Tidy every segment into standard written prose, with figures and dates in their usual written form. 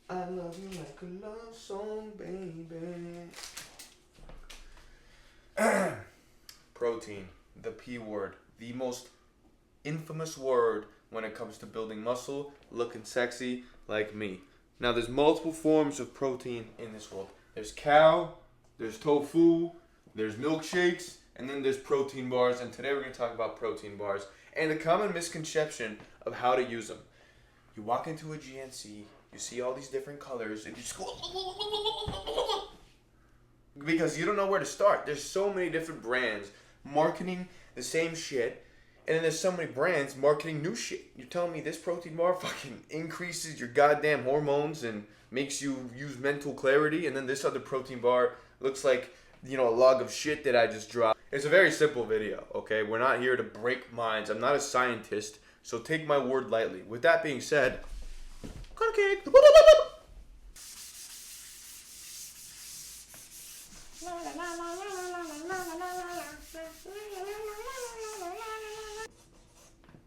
I love you like a love song, baby. Protein, the P word, the most infamous word when it comes to building muscle, looking sexy like me. Now, there's multiple forms of protein in this world. There's cow, there's tofu, there's milkshakes, and then there's protein bars. And today we're going to talk about protein bars and the common misconception of how to use them. You walk into a GNC, you see all these different colors, and you just go because you don't know where to start. There's so many different brands marketing the same shit, and then there's so many brands marketing new shit. You're telling me this protein bar fucking increases your goddamn hormones and makes you use mental clarity, and then this other protein bar looks like, a log of shit that I just dropped. It's a very simple video, okay? We're not here to break minds. I'm not a scientist, so take my word lightly. With that being said, cake.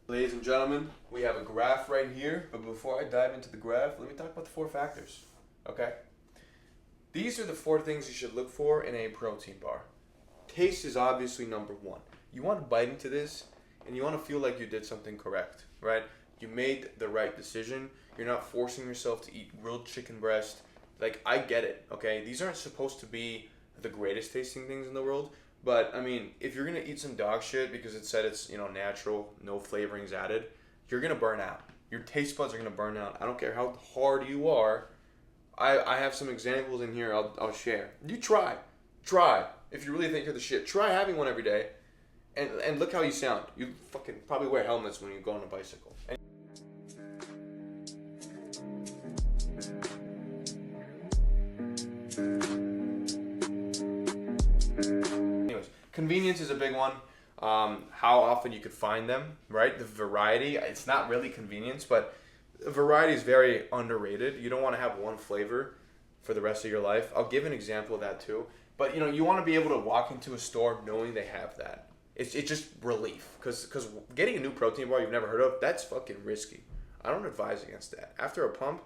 Ladies and gentlemen, we have a graph right here, but before I dive into the graph, let me talk about the 4 factors, okay? These are the 4 things you should look for in a protein bar. Taste is obviously number 1. You want to bite into this, and you want to feel like you did something correct, right? You made the right decision. You're not forcing yourself to eat grilled chicken breast. Like, I get it, okay? These aren't supposed to be the greatest tasting things in the world, but I mean, if you're gonna eat some dog shit because it said it's natural, no flavorings added, you're gonna burn out. Your taste buds are gonna burn out. I don't care how hard you are. I have some examples in here I'll share. You try. If you really think you're the shit, try having one every day, and look how you sound. You fucking probably wear helmets when you go on a bicycle. Anyways, convenience is a big one. How often you could find them, right? The variety, it's not really convenience, but variety is very underrated. You don't want to have one flavor for the rest of your life. I'll give an example of that too. But you want to be able to walk into a store knowing they have that. It's just relief, because getting a new protein bar you've never heard of, that's fucking risky. I don't advise against that. After a pump,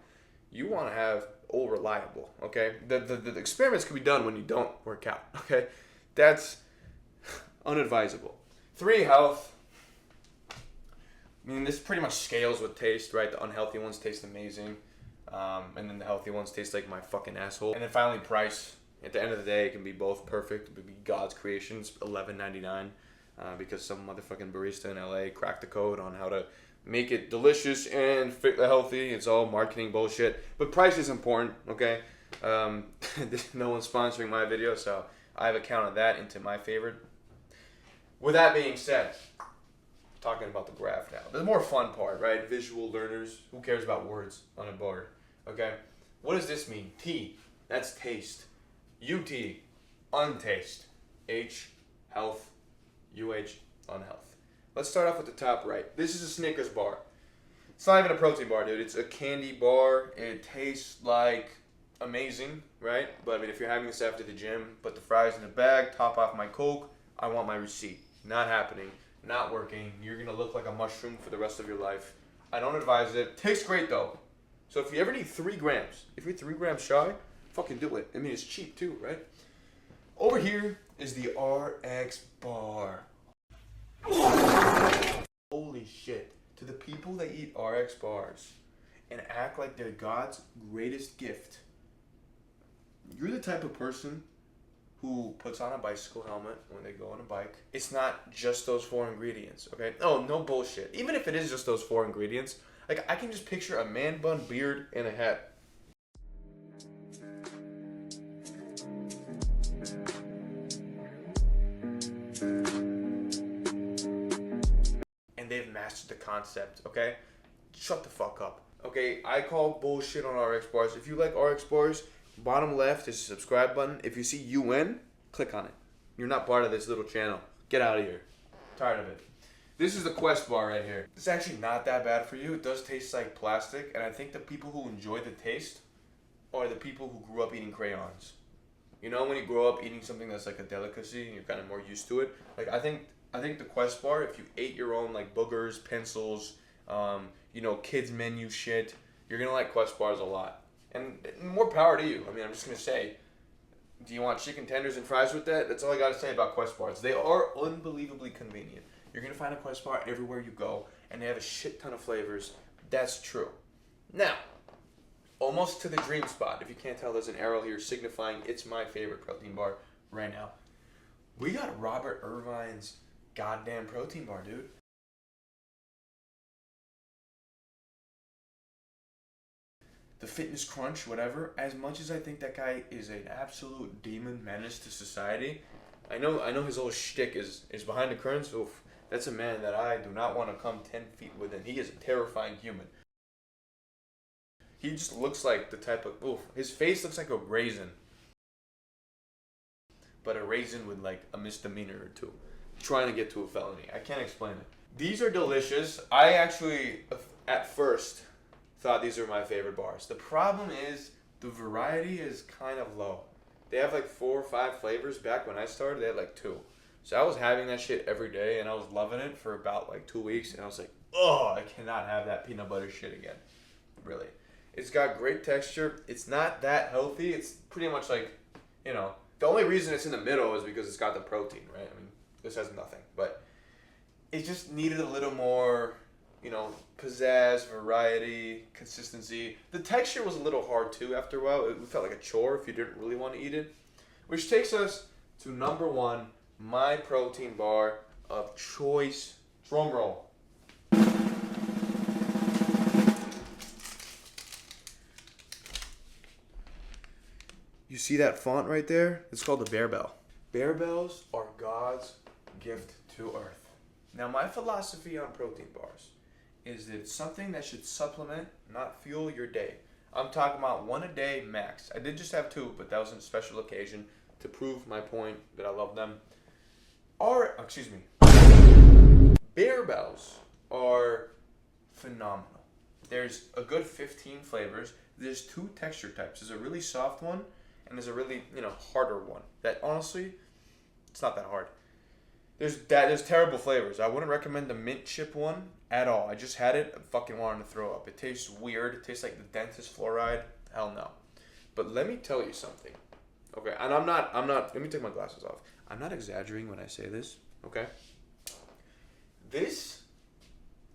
you want to have all reliable. Okay, the experiments can be done when you don't work out. Okay, that's unadvisable. 3, health. I mean, this pretty much scales with taste, right? The unhealthy ones taste amazing, and then the healthy ones taste like my fucking asshole. And then finally, price. At the end of the day, it can be both perfect. It could be God's creations, $11.99, because some motherfucking barista in LA cracked the code on how to make it delicious and fit the healthy. It's all marketing bullshit. But price is important, okay? No one's sponsoring my video, so I've accounted that into my favorite. With that being said, talking about the graph now. The more fun part, right? Visual learners. Who cares about words on a board? Okay? What does this mean? T, that's taste. UT, untaste. H, health. UH, unhealth. Let's start off with the top right. This is a Snickers bar. It's not even a protein bar, dude. It's a candy bar. It tastes like amazing, right? But I mean, if you're having this after the gym, put the fries in the bag, top off my Coke, I want my receipt. Not happening. Not working. You're going to look like a mushroom for the rest of your life. I don't advise it. Tastes great, though. So if you ever need 3 grams, if you're 3 grams shy, fucking do it. I mean, it's cheap, too, right? Over here is the RX bar. Holy shit. To the people that eat RX bars and act like they're God's greatest gift, you're the type of person who puts on a bicycle helmet when they go on a bike. It's not just those 4 ingredients, okay? Oh, no bullshit. Even if it is just those 4 ingredients, like, I can just picture a man bun, beard, and a hat. And they've mastered the concept, okay? Shut the fuck up. Okay, I call bullshit on RX bars. If you like RX bars, bottom left is a subscribe button. If you see UN, click on it. You're not part of this little channel. Get out of here. Tired of it. This is the Quest bar right here. It's actually not that bad for you. It does taste like plastic, and I think the people who enjoy the taste are the people who grew up eating crayons. You know, when you grow up eating something that's like a delicacy and you're kind of more used to it. Like, I think the Quest bar, if you ate your own like boogers, pencils, kids menu shit, you're gonna like Quest bars a lot. And more power to you. I mean, I'm just gonna say, do you want chicken tenders and fries with that? That's all I gotta say about Quest bars. They are unbelievably convenient. You're gonna find a Quest bar everywhere you go, and they have a shit ton of flavors. That's true. Now, almost to the dream spot. If you can't tell, there's an arrow here signifying it's my favorite protein bar right now. We got Robert Irvine's goddamn protein bar, dude. The Fitness Crunch, whatever. As much as I think that guy is an absolute demon menace to society, I know his whole shtick is behind the curtains. Oof, that's a man that I do not want to come 10 feet within. He is a terrifying human. He just looks like the type of, oof, his face looks like a raisin. But a raisin with like a misdemeanor or two. Trying to get to a felony. I can't explain it. These are delicious. I actually, at first, thought these were my favorite bars. The problem is the variety is kind of low. They have like 4 or 5 flavors. Back when I started, they had like 2. So I was having that shit every day and I was loving it for about like 2 weeks, and I was like, oh, I cannot have that peanut butter shit again. Really. It's got great texture. It's not that healthy. It's pretty much like, the only reason it's in the middle is because it's got the protein, right? I mean, this has nothing, but it just needed a little more, pizzazz, variety, consistency. The texture was a little hard too after a while. It felt like a chore if you didn't really want to eat it. Which takes us to number 1, my protein bar of choice. Drum roll. You see that font right there? It's called the Bear Bell. Bear Bells are God's gift to Earth. Now, my philosophy on protein bars is that it's something that should supplement, not fuel your day. I'm talking about 1 a day max. I did just have 2, but that was on a special occasion to prove my point that I love them. Bear Bells are phenomenal. There's a good 15 flavors. There's 2 texture types. There's a really soft one, and there's a really, harder one. That honestly, it's not that hard. There's terrible flavors. I wouldn't recommend the mint chip one at all. I just had it. I fucking wanted to throw up. It tastes weird. It tastes like the dentist fluoride. Hell no. But let me tell you something. Okay, and I'm not. Let me take my glasses off. I'm not exaggerating when I say this. Okay. This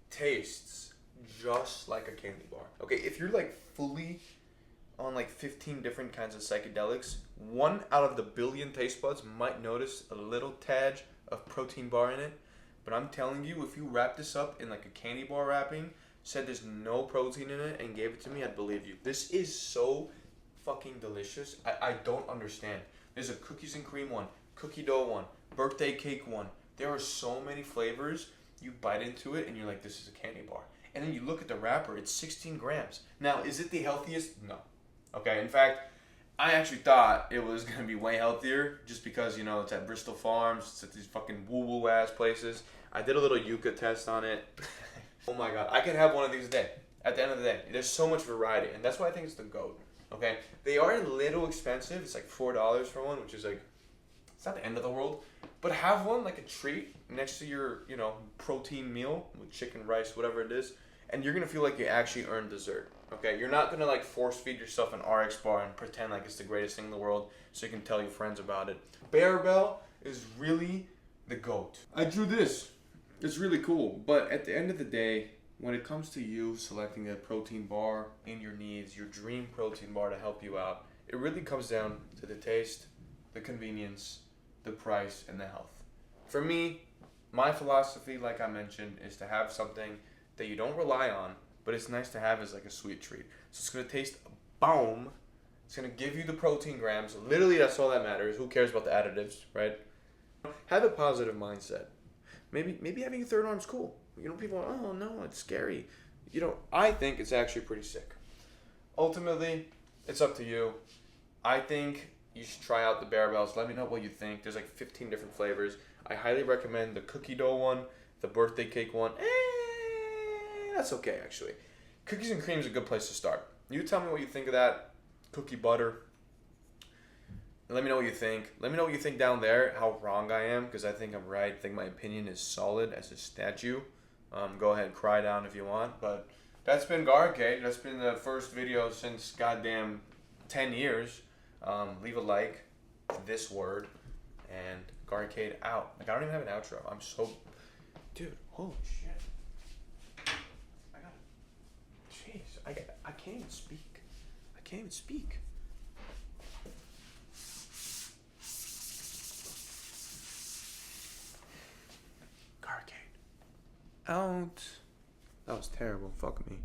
tastes just like a candy bar. Okay, if you're like fully on like 15 different kinds of psychedelics, 1 out of the billion taste buds might notice a little tad of protein bar in it. But I'm telling you, if you wrap this up in like a candy bar wrapping, said there's no protein in it, and gave it to me, I'd believe you. This is so fucking delicious. I don't understand. There's a cookies and cream one, cookie dough one, birthday cake one. There are so many flavors. You bite into it and you're like, this is a candy bar. And then you look at the wrapper, it's 16 grams. Now, is it the healthiest? No. Okay, in fact, I actually thought it was going to be way healthier just because, it's at Bristol Farms, it's at these fucking woo-woo ass places. I did a little Yucca test on it. Oh my god, I can have one of these a day. At the end of the day, there's so much variety, and that's why I think it's the GOAT. Okay, they are a little expensive. It's like $4 for one, which is like, it's not the end of the world. But have one like a treat next to your, protein meal with chicken, rice, whatever it is, and you're gonna feel like you actually earned dessert. Okay, you're not gonna like force feed yourself an RX bar and pretend like it's the greatest thing in the world so you can tell your friends about it. Bear Bell is really the GOAT. I drew this. It's really cool, but at the end of the day, when it comes to you selecting a protein bar in your needs, your dream protein bar to help you out, it really comes down to the taste, the convenience, the price, and the health. For me, my philosophy, like I mentioned, is to have something that you don't rely on, but it's nice to have as like a sweet treat. So it's going to taste bomb. It's going to give you the protein grams. Literally, that's all that matters. Who cares about the additives, right? Have a positive mindset. Maybe having a third arm's cool. People are, oh no, it's scary. I think it's actually pretty sick. Ultimately, it's up to you. I think you should try out the Bear Bells. Let me know what you think. There's like 15 different flavors. I highly recommend the cookie dough one, the birthday cake one. That's okay, actually. Cookies and cream is a good place to start. You tell me what you think of that. Cookie butter. Let me know what you think. Let me know what you think down there, how wrong I am, because I think I'm right. I think my opinion is solid as a statue. Go ahead and cry down if you want, but That's been Garcade. That's been the first video since goddamn 10 years. Leave a like, this word, and Garcade out. Like, I don't even have an outro. I'm so... Dude, holy shit. I can't even speak. I can't even speak. Garcade. Out. That was terrible. Fuck me.